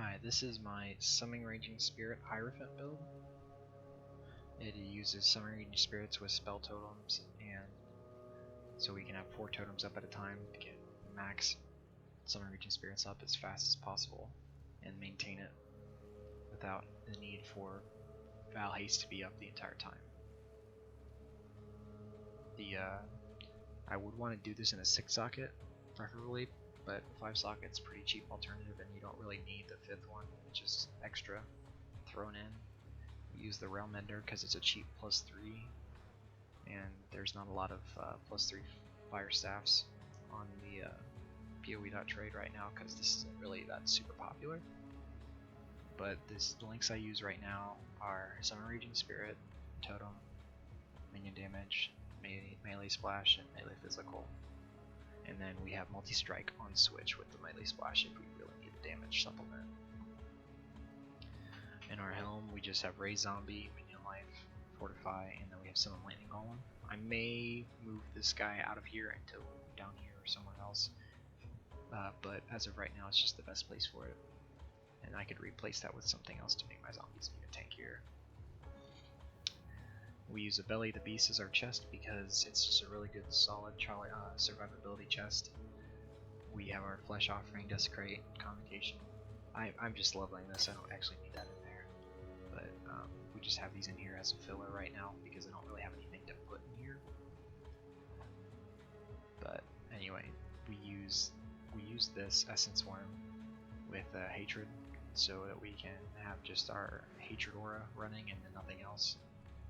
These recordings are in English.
Hi, this is my Summoning Raging Spirit Hierophant build. It uses Summoning Raging Spirits with spell totems, and so we can have 4 totems up at a time to get max Summoning Raging Spirits up as fast as possible and maintain it without the need for Val Haste to be up the entire time. I would want to do this in a 6 socket, preferably, but 5 socket's pretty cheap alternative, and you don't really need the 5th one, which is extra thrown in. We use the Realm Ender because it's a cheap +3, and there's not a lot of +3 fire staffs on the PoE.trade right now because this isn't really that super popular. But the links I use right now are Summoning Raging Spirit, Totem, minion damage, melee splash, and melee physical. And then we have multi-strike on switch with the melee splash if we really need a damage supplement. In our helm, we just have Raise Zombie, Minion Life, Fortify, and then we have Summon Lightning Golem. I may move this guy out of here until down here or somewhere else, but as of right now, it's just the best place for it. And I could replace that with something else to make my zombies even tankier. We use a Belly of the Beast as our chest because it's just a really good, solid survivability chest. We have our Flesh Offering, Desecrate, Convocation. I'm just leveling this, I don't actually need that in there. But we just have these in here as a filler right now because I don't really have anything to put in here. But anyway, we use this Essence Worm with Hatred so that we can have just our Hatred aura running and then nothing else,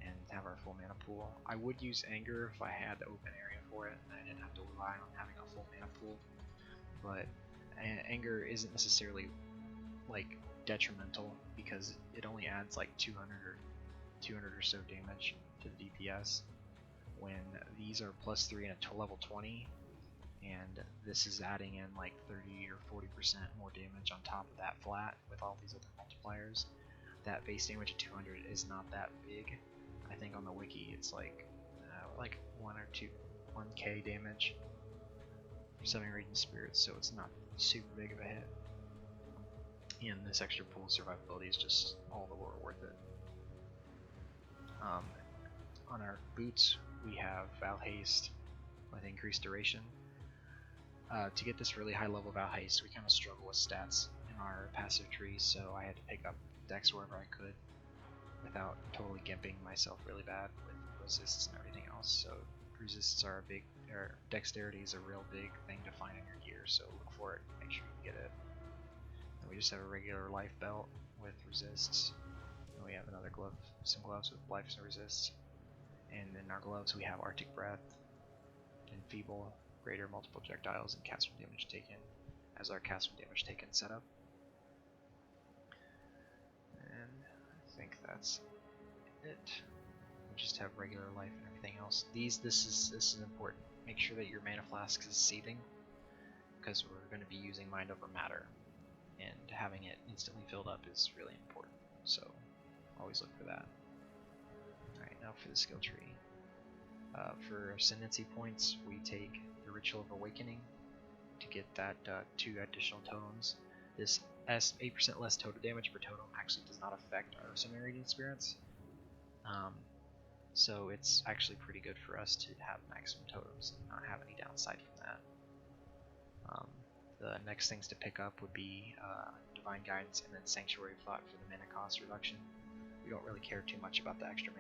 and have our full mana pool. I would use Anger if I had the open area for it and I didn't have to rely on having a full mana pool, but Anger isn't necessarily like detrimental because it only adds like 200 or so damage to the DPS, when these are +3 and a level 20, and this is adding in like 30 or 40% more damage on top of that flat with all these other multipliers. That base damage of 200 is not that big. I think on the wiki it's like 1k damage for Summoning Raging Spirits, so it's not super big of a hit. And this extra pool of survivability is just all the more worth it. On our boots, we have Val Haste with increased duration. To get this really high level Val Haste, we kind of struggle with stats in our passive tree, so I had to pick up Dex wherever I could without totally gimping myself really bad with resists and everything else. So resists are a big, or dexterity is a real big thing to find in your gear, so look for it, make sure you get it. And we just have a regular life belt with resists, and we have another glove, some gloves with life and resists. And in our gloves we have Arctic Breath, Enfeeble, Greater Multiple Projectiles, and Cast from Damage Taken as our Cast from Damage Taken setup. And I think that's it. We just have regular life and everything else. This is important. Make sure that your mana flask is seething, because we're going to be using Mind Over Matter, and having it instantly filled up is really important. So always look for that. Alright, now for the skill tree. For Ascendancy points, we take the Ritual of Awakening to get that 2 additional totems. This 8% less total damage per totem actually does not affect our Summoning Raging Spirits. So it's actually pretty good for us to have maximum totems and not have any downside from that. The next things to pick up would be Divine Guidance and then Sanctuary Thought for the mana cost reduction. We don't really care too much about the extra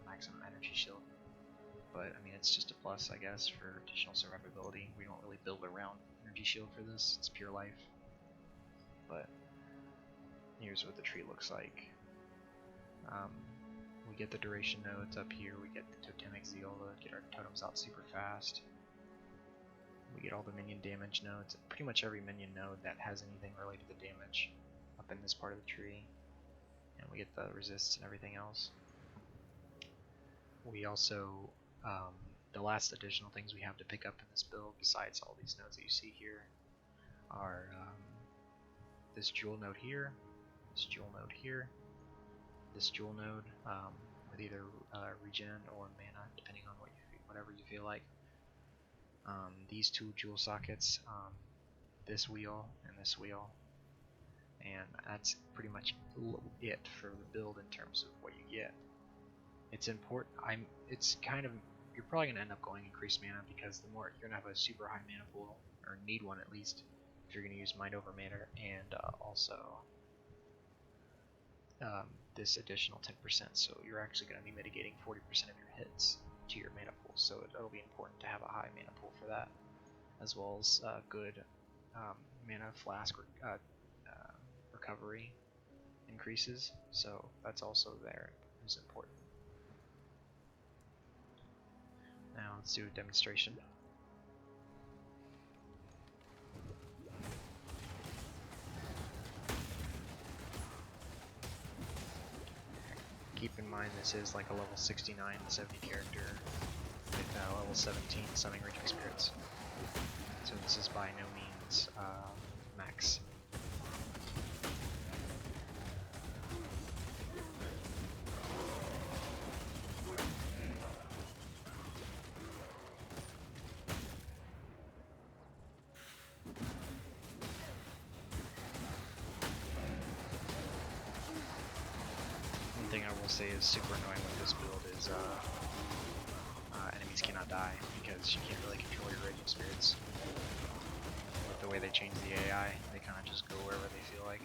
maximum energy shield, but I mean it's just a plus, I guess, for additional survivability. We don't really build around energy shield for this, it's pure life. But here's what the tree looks like. We get the duration nodes up here, we get the Totemic Zeal to get our totems out super fast. We get all the minion damage nodes, pretty much every minion node that has anything related to damage up in this part of the tree. And we get the resists and everything else. We also, the last additional things we have to pick up in this build, besides all these nodes that you see here, are this jewel node here, this jewel node here, this jewel node with either regen or mana, depending on whatever you feel like. These 2 jewel sockets, this wheel and this wheel, and that's pretty much it for the build in terms of what you get. It's important. It's kind of, you're probably gonna end up going increased mana because the more you're gonna have a super high mana pool, or need one at least, if you're gonna use Mind Over Matter, and also this additional 10%. So you're actually gonna be mitigating 40% of your hits to your mana pool. So it'll be important to have a high mana pool for that, as well as good mana flask recovery increases. So that's also there. It's important. Now let's do a demonstration. Keep in mind this is like a level 69 to 70 character with level 17 Summoning Raging Spirits. So this is by no means max. One thing I will say is super annoying with this build is enemies cannot die because you can't really control your Raging Spirits. With the way they change the AI, they kind of just go wherever they feel like.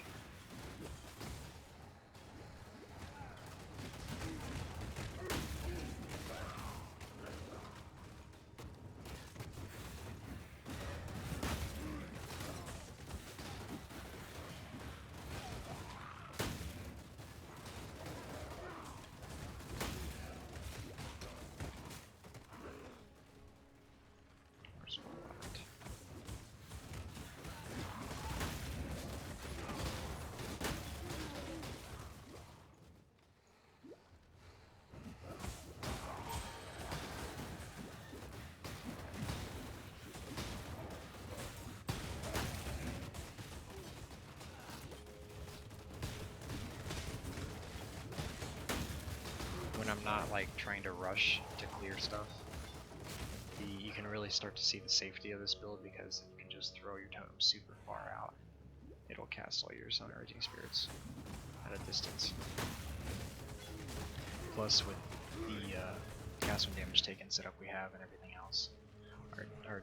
When I'm not like trying to rush to clear stuff, you can really start to see the safety of this build because you can just throw your totem super far out. It'll cast all your Summoning Raging Spirits at a distance. Plus with the cast when damage taken setup we have and everything else, our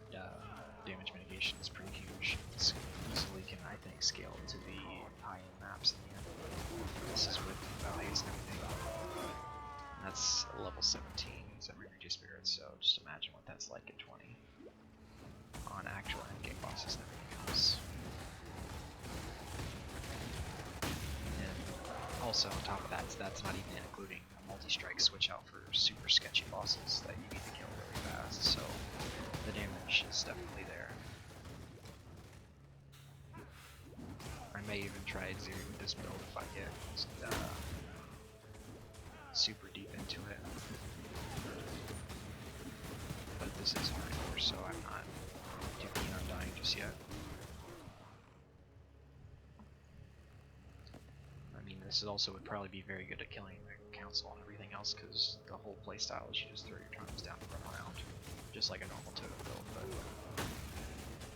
damage mitigation is pretty huge. It's easily can, I think, scale to the high-end maps in the end. This is with values and everything. That's level 17 Summoning Raging Spirits, so just imagine what that's like at 20 on actual endgame bosses and everything else. And also on top of that, that's not even including a multi-strike switch out for super sketchy bosses that you need to kill really fast, so the damage is definitely there. I may even try executing with this build if I get super deep into it, but this is hardcore, so I'm not too keen on dying just yet. I mean, this is also would probably be very good at killing the council and everything else, because the whole playstyle is you just throw your totems down and run around, just like a normal totem build, but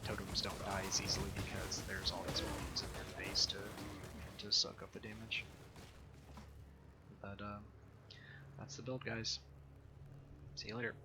totems don't die as easily because there's all these minions in their face to suck up the damage. But that's the build, guys. See you later.